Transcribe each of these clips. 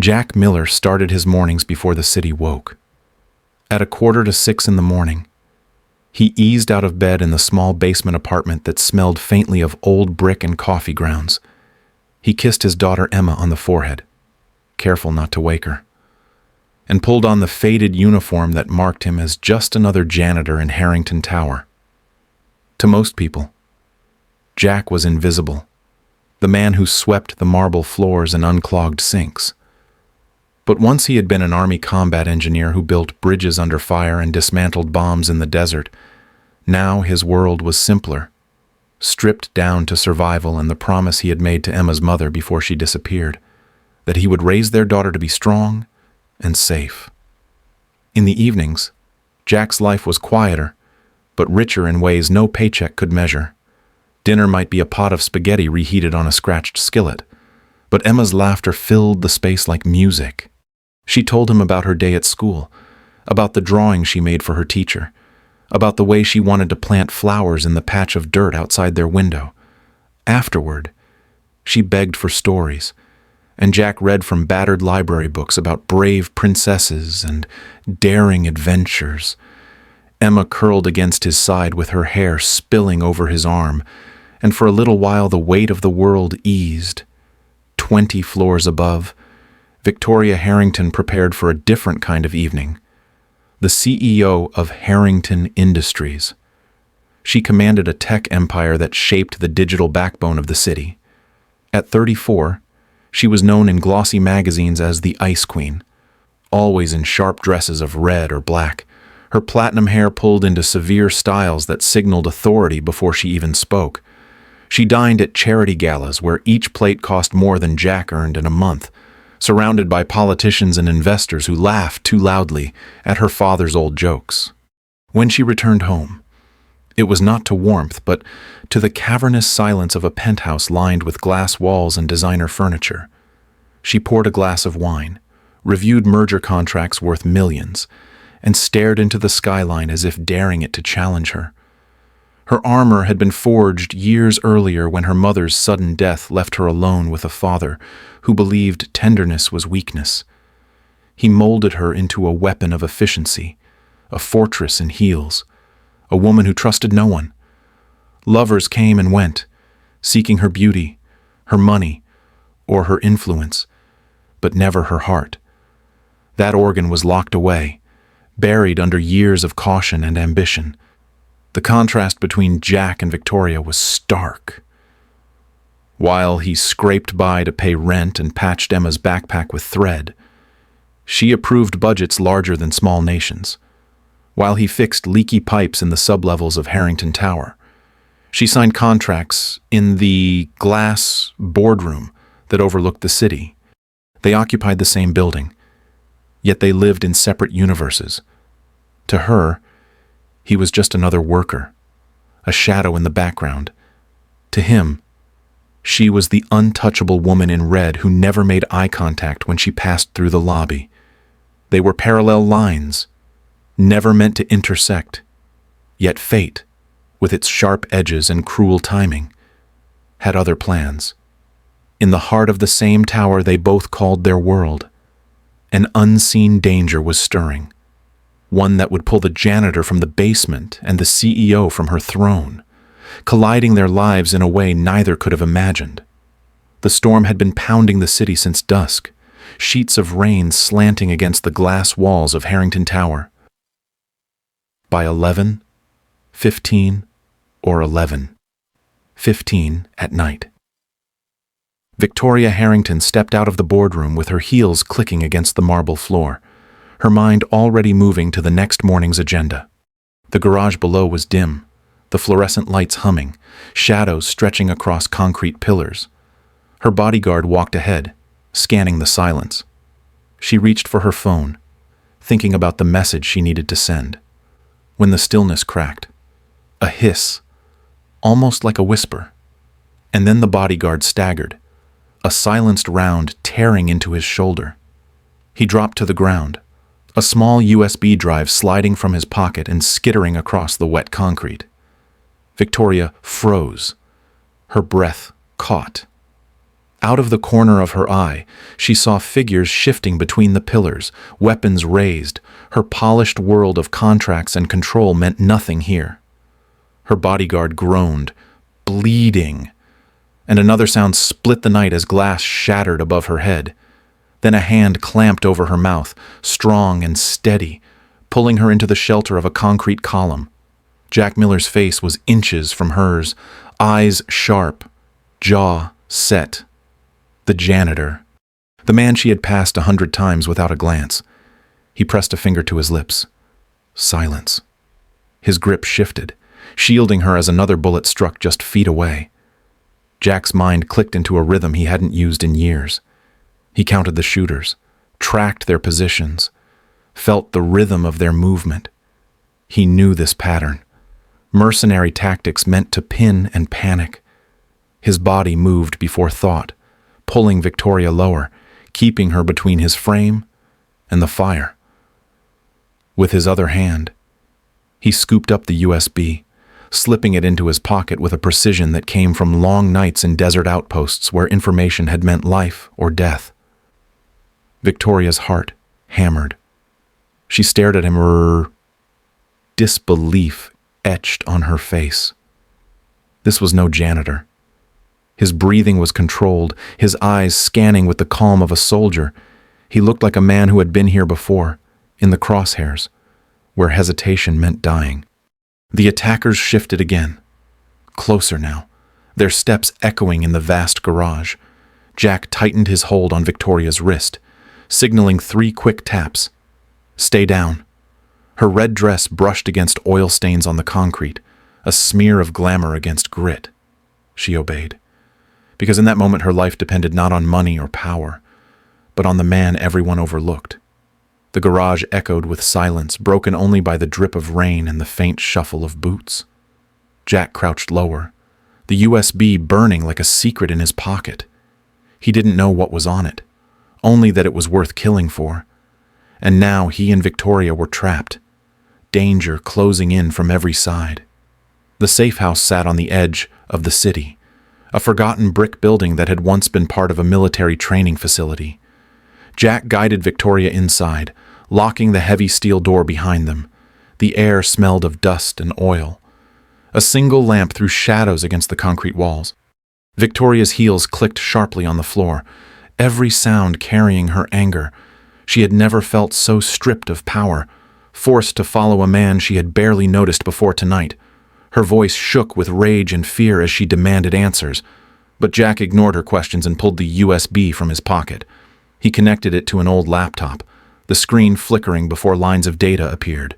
Jack Miller started his mornings before the city woke. At 5:45 in the morning, he eased out of bed in the small basement apartment that smelled faintly of old brick and coffee grounds. He kissed his daughter Emma on the forehead, careful not to wake her, and pulled on the faded uniform that marked him as just another janitor in Harrington Tower. To most people, Jack was invisible, the man who swept the marble floors and unclogged sinks. But once he had been an Army combat engineer who built bridges under fire and dismantled bombs in the desert, now his world was simpler, stripped down to survival and the promise he had made to Emma's mother before she disappeared, that he would raise their daughter to be strong and safe. In the evenings, Jack's life was quieter, but richer in ways no paycheck could measure. Dinner might be a pot of spaghetti reheated on a scratched skillet, but Emma's laughter filled the space like music. She told him about her day at school, about the drawing she made for her teacher, about the way she wanted to plant flowers in the patch of dirt outside their window. Afterward, she begged for stories, and Jack read from battered library books about brave princesses and daring adventures. Emma curled against his side with her hair spilling over his arm, and for a little while the weight of the world eased. 20 floors above, Victoria Harrington prepared for a different kind of evening. The CEO of Harrington Industries. She commanded a tech empire that shaped the digital backbone of the city. At 34, she was known in glossy magazines as the Ice Queen, always in sharp dresses of red or black, her platinum hair pulled into severe styles that signaled authority before she even spoke. She dined at charity galas where each plate cost more than Jack earned in a month, surrounded by politicians and investors who laughed too loudly at her father's old jokes. When she returned home, it was not to warmth, but to the cavernous silence of a penthouse lined with glass walls and designer furniture. She poured a glass of wine, reviewed merger contracts worth millions, and stared into the skyline as if daring it to challenge her. Her armor had been forged years earlier when her mother's sudden death left her alone with a father who believed tenderness was weakness. He molded her into a weapon of efficiency, a fortress in heels, a woman who trusted no one. Lovers came and went, seeking her beauty, her money, or her influence, but never her heart. That organ was locked away, buried under years of caution and ambition. The contrast between Jack and Victoria was stark. While he scraped by to pay rent and patched Emma's backpack with thread, she approved budgets larger than small nations. While he fixed leaky pipes in the sublevels of Harrington Tower, she signed contracts in the glass boardroom that overlooked the city. They occupied the same building, yet they lived in separate universes. To her, he was just another worker, a shadow in the background. To him, she was the untouchable woman in red who never made eye contact when she passed through the lobby. They were parallel lines, never meant to intersect. Yet fate, with its sharp edges and cruel timing, had other plans. In the heart of the same tower they both called their world. An unseen danger was stirring, one that would pull the janitor from the basement and the CEO from her throne, colliding their lives in a way neither could have imagined. The storm had been pounding the city since dusk, sheets of rain slanting against the glass walls of Harrington Tower. By 11, 15, or 11:15 at night, Victoria Harrington stepped out of the boardroom with her heels clicking against the marble floor, her mind already moving to the next morning's agenda. The garage below was dim, the fluorescent lights humming, shadows stretching across concrete pillars. Her bodyguard walked ahead, scanning the silence. She reached for her phone, thinking about the message she needed to send. When the stillness cracked, a hiss, almost like a whisper, and then the bodyguard staggered, a silenced round tearing into his shoulder. He dropped to the ground, a small USB drive sliding from his pocket and skittering across the wet concrete. Victoria froze, her breath caught. Out of the corner of her eye, she saw figures shifting between the pillars, weapons raised. Her polished world of contracts and control meant nothing here. Her bodyguard groaned, bleeding, and another sound split the night as glass shattered above her head. Then a hand clamped over her mouth, strong and steady, pulling her into the shelter of a concrete column. Jack Miller's face was inches from hers, eyes sharp, jaw set. The janitor. The man she had passed 100 times without a glance. He pressed a finger to his lips. Silence. His grip shifted, shielding her as another bullet struck just feet away. Jack's mind clicked into a rhythm he hadn't used in years. He counted the shooters, tracked their positions, felt the rhythm of their movement. He knew this pattern. Mercenary tactics meant to pin and panic. His body moved before thought, pulling Victoria lower, keeping her between his frame and the fire. With his other hand, he scooped up the USB, slipping it into his pocket with a precision that came from long nights in desert outposts where information had meant life or death. Victoria's heart hammered. She stared at him, disbelief etched on her face. This was no janitor. His breathing was controlled, his eyes scanning with the calm of a soldier. He looked like a man who had been here before, in the crosshairs, where hesitation meant dying. The attackers shifted again. Closer now, their steps echoing in the vast garage. Jack tightened his hold on Victoria's wrist, signaling 3 quick taps. Stay down. Her red dress brushed against oil stains on the concrete, a smear of glamour against grit. She obeyed, because in that moment her life depended not on money or power, but on the man everyone overlooked. The garage echoed with silence, broken only by the drip of rain and the faint shuffle of boots. Jack crouched lower, the USB burning like a secret in his pocket. He didn't know what was on it, only that it was worth killing for. And now he and Victoria were trapped, danger closing in from every side. The safe house sat on the edge of the city, a forgotten brick building that had once been part of a military training facility. Jack guided Victoria inside, locking the heavy steel door behind them. The air smelled of dust and oil. A single lamp threw shadows against the concrete walls. Victoria's heels clicked sharply on the floor, every sound carrying her anger. She had never felt so stripped of power, forced to follow a man she had barely noticed before tonight. Her voice shook with rage and fear as she demanded answers, but Jack ignored her questions and pulled the USB from his pocket. He connected it to an old laptop, the screen flickering before lines of data appeared.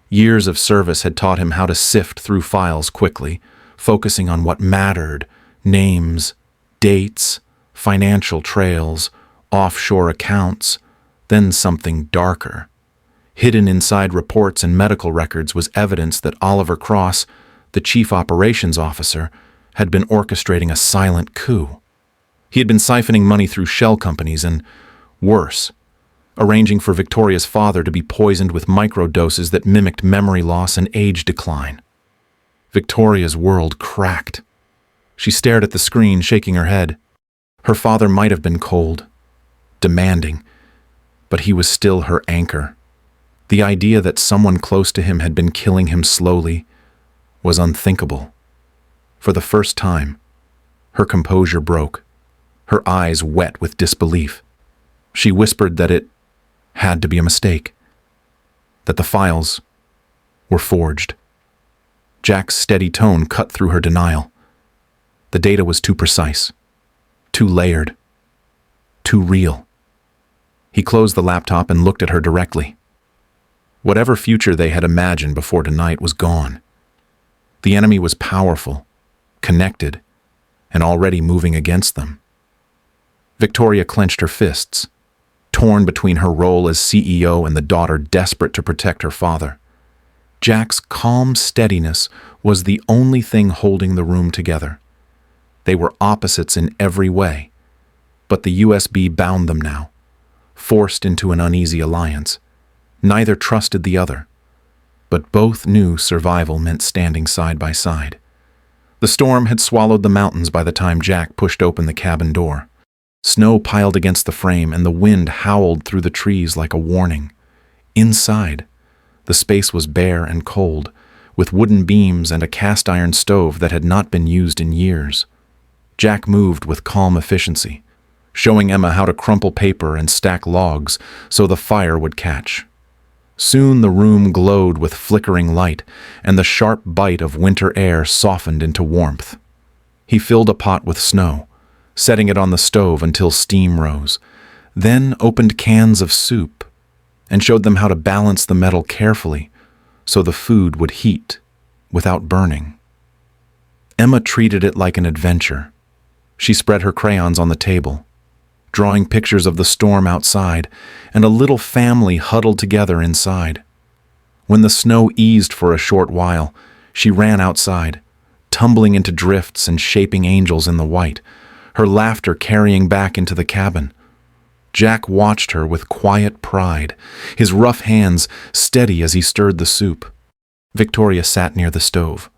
Years of service had taught him how to sift through files quickly, focusing on what mattered: names, dates, financial trails, offshore accounts, then something darker. Hidden inside reports and medical records was evidence that Oliver Cross, the chief operations officer, had been orchestrating a silent coup. He had been siphoning money through shell companies and, worse, arranging for Victoria's father to be poisoned with microdoses that mimicked memory loss and age decline. Victoria's world cracked. She stared at the screen, shaking her head. Her father might have been cold, demanding, but he was still her anchor. The idea that someone close to him had been killing him slowly was unthinkable. For the first time, her composure broke, her eyes wet with disbelief. She whispered that it had to be a mistake, that the files were forged. Jack's steady tone cut through her denial. The data was too precise, too layered, too real. He closed the laptop and looked at her directly. Whatever future they had imagined before tonight was gone. The enemy was powerful, connected, and already moving against them. Victoria clenched her fists, torn between her role as CEO and the daughter desperate to protect her father. Jack's calm steadiness was the only thing holding the room together. They were opposites in every way, but the USB bound them now, forced into an uneasy alliance. Neither trusted the other, but both knew survival meant standing side by side. The storm had swallowed the mountains by the time Jack pushed open the cabin door. Snow piled against the frame, and the wind howled through the trees like a warning. Inside, the space was bare and cold, with wooden beams and a cast-iron stove that had not been used in years. Jack moved with calm efficiency, showing Emma how to crumple paper and stack logs so the fire would catch. Soon the room glowed with flickering light, and the sharp bite of winter air softened into warmth. He filled a pot with snow, setting it on the stove until steam rose, then opened cans of soup and showed them how to balance the metal carefully so the food would heat without burning. Emma treated it like an adventure. She spread her crayons on the table, drawing pictures of the storm outside and a little family huddled together inside. When the snow eased for a short while, she ran outside, tumbling into drifts and shaping angels in the white, her laughter carrying back into the cabin. Jack watched her with quiet pride, his rough hands steady as he stirred the soup. Victoria sat near the stove,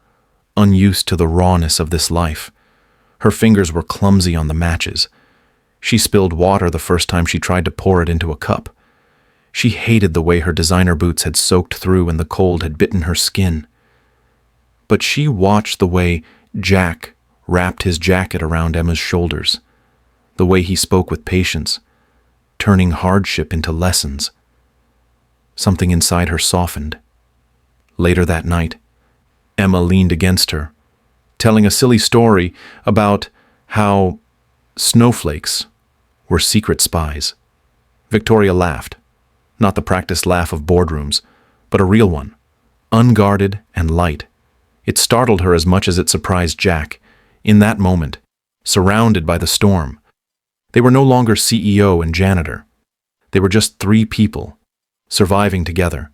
unused to the rawness of this life. Her fingers were clumsy on the matches. She spilled water the first time she tried to pour it into a cup. She hated the way her designer boots had soaked through and the cold had bitten her skin. But she watched the way Jack wrapped his jacket around Emma's shoulders, the way he spoke with patience, turning hardship into lessons. Something inside her softened. Later that night, Emma leaned against her, telling a silly story about how snowflakes were secret spies. Victoria laughed, not the practiced laugh of boardrooms, but a real one, unguarded and light. It startled her as much as it surprised Jack. In that moment, surrounded by the storm, they were no longer CEO and janitor. They were just three people, surviving together,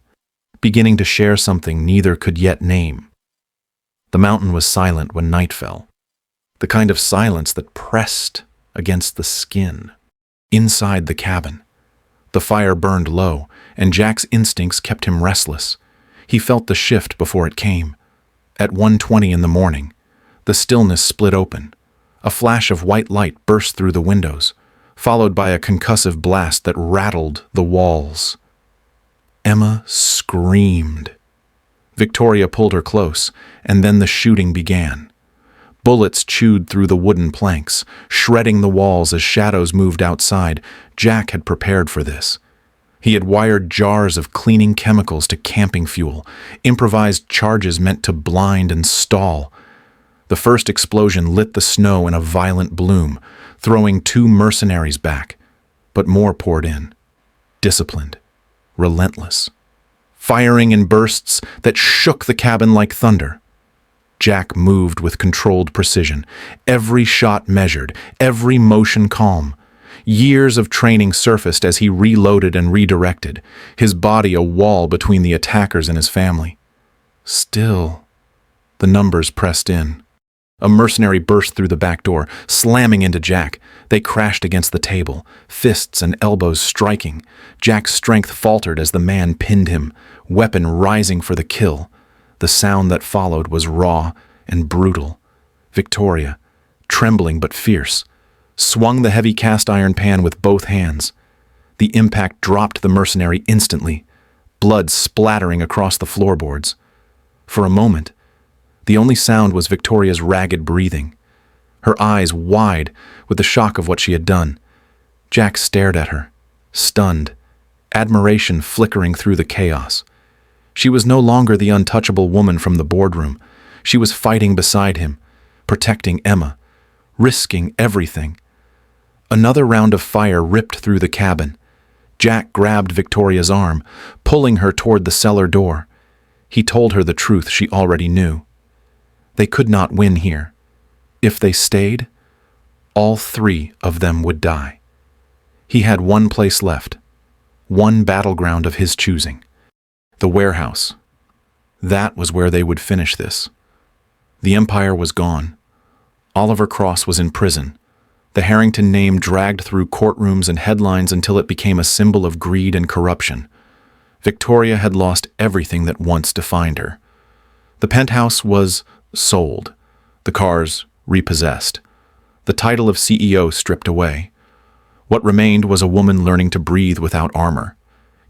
beginning to share something neither could yet name. The mountain was silent when night fell, the kind of silence that pressed against the skin. Inside the cabin, the fire burned low, and Jack's instincts kept him restless. He felt the shift before it came. At 1:20 in the morning, the stillness split open. A flash of white light burst through the windows, followed by a concussive blast that rattled the walls. Emma screamed. Victoria pulled her close, and then the shooting began. Bullets chewed through the wooden planks, shredding the walls as shadows moved outside. Jack had prepared for this. He had wired jars of cleaning chemicals to camping fuel, improvised charges meant to blind and stall. The first explosion lit the snow in a violent bloom, throwing 2 mercenaries back, but more poured in. Disciplined, relentless, firing in bursts that shook the cabin like thunder. Jack moved with controlled precision, every shot measured, every motion calm. Years of training surfaced as he reloaded and redirected, his body a wall between the attackers and his family. Still, the numbers pressed in. A mercenary burst through the back door, slamming into Jack. They crashed against the table, fists and elbows striking. Jack's strength faltered as the man pinned him, weapon rising for the kill. The sound that followed was raw and brutal. Victoria, trembling but fierce, swung the heavy cast-iron pan with both hands. The impact dropped the mercenary instantly, blood splattering across the floorboards. For a moment, the only sound was Victoria's ragged breathing, her eyes wide with the shock of what she had done. Jack stared at her, stunned, admiration flickering through the chaos. She was no longer the untouchable woman from the boardroom. She was fighting beside him, protecting Emma, risking everything. Another round of fire ripped through the cabin. Jack grabbed Victoria's arm, pulling her toward the cellar door. He told her the truth she already knew. They could not win here. If they stayed, all 3 of them would die. He had one place left, one battleground of his choosing. The warehouse. That was where they would finish this. The Empire was gone. Oliver Cross was in prison. The Harrington name dragged through courtrooms and headlines until it became a symbol of greed and corruption. Victoria had lost everything that once defined her. The penthouse was sold, the cars repossessed, the title of CEO stripped away. What remained was a woman learning to breathe without armor,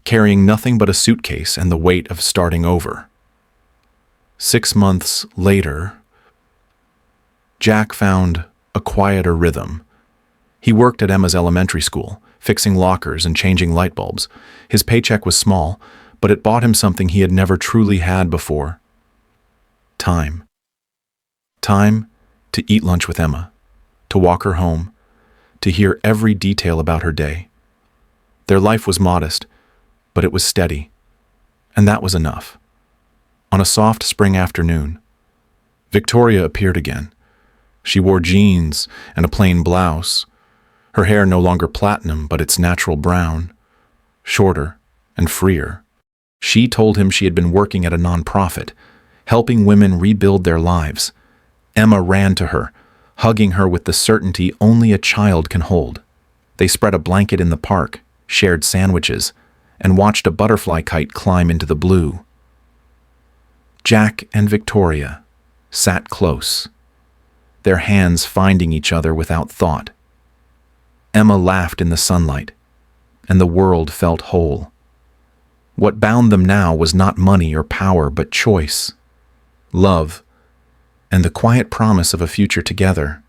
carrying nothing but a suitcase and the weight of starting over. 6 months later, Jack found a quieter rhythm. He worked at Emma's elementary school, fixing lockers and changing light bulbs. His paycheck was small, but it bought him something he had never truly had before. Time. Time to eat lunch with Emma, to walk her home, to hear every detail about her day. Their life was modest, but it was steady, and that was enough. On a soft spring afternoon, Victoria appeared again. She wore jeans and a plain blouse, her hair no longer platinum but its natural brown, shorter and freer. She told him she had been working at a nonprofit, helping women rebuild their lives. Emma ran to her, hugging her with the certainty only a child can hold. They spread a blanket in the park, shared sandwiches, and watched a butterfly kite climb into the blue. Jack and Victoria sat close, their hands finding each other without thought. Emma laughed in the sunlight, and the world felt whole. What bound them now was not money or power, but choice, love, and the quiet promise of a future together.